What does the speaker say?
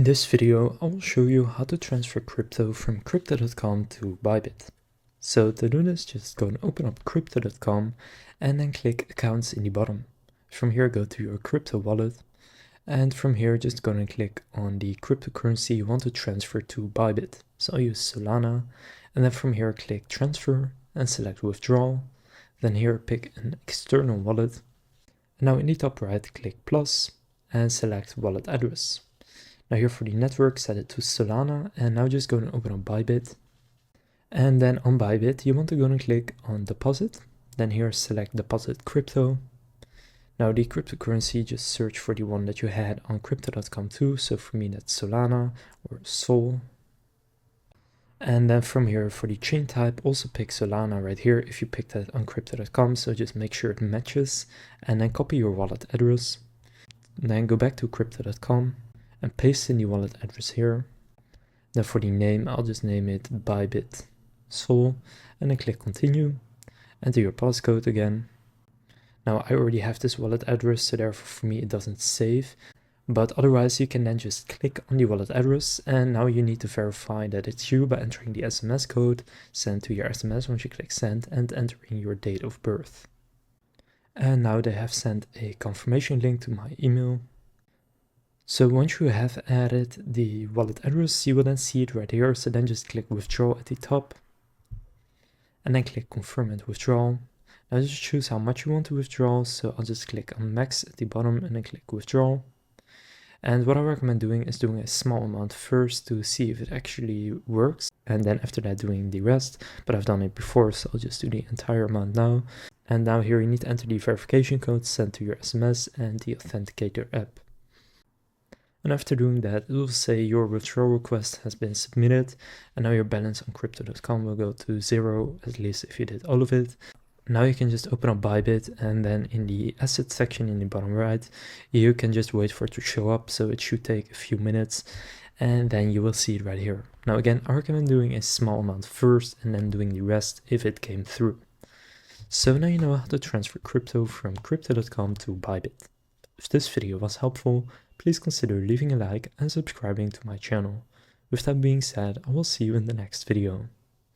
In this video, I will show you how to transfer crypto from crypto.com to Bybit. So to do this, just go and open up crypto.com and then click accounts in the bottom. From here, go to your crypto wallet, and from here, just go and click on the cryptocurrency you want to transfer to Bybit. So I'll use Solana, and then from here, click transfer and select withdrawal. Then here, pick an external wallet. And now in the top right, click plus and select wallet address. Now here for the network, set it to Solana, and now just go and open up Bybit. And then on Bybit, you want to go and click on deposit. Then here select deposit crypto. Now the cryptocurrency, just search for the one that you had on crypto.com too. So for me, that's Solana or Sol. And then from here for the chain type, also pick Solana right here if you picked that on crypto.com. So just make sure it matches and then copy your wallet address. Then go back to crypto.com. And paste in the wallet address here. Then for the name, I'll just name it Bybit Sol, and then click continue. Enter your passcode again. Now I already have this wallet address, so therefore for me it doesn't save. But otherwise you can then just click on the wallet address, and now you need to verify that it's you by entering the SMS code sent to your SMS once you click send and entering your date of birth. And now they have sent a confirmation link to my email. So once you have added the wallet address, you will then see it right here. So then just click withdraw at the top and then click confirm and withdrawal. Now just choose how much you want to withdraw. So I'll just click on max at the bottom and then click withdrawal. And what I recommend doing is doing a small amount first to see if it actually works. And then after that doing the rest, but I've done it before, so I'll just do the entire amount now. And now here you need to enter the verification code sent to your SMS and the authenticator app. And after doing that, it will say your withdrawal request has been submitted, and now your balance on crypto.com will go to 0, at least if you did all of it. Now you can just open up Bybit, and then in the asset section in the bottom right, you can just wait for it to show up, so it should take a few minutes, and then you will see it right here. Now again, I recommend doing a small amount first, and then doing the rest if it came through. So now you know how to transfer crypto from crypto.com to Bybit. If this video was helpful, please consider leaving a like and subscribing to my channel. With that being said, I will see you in the next video.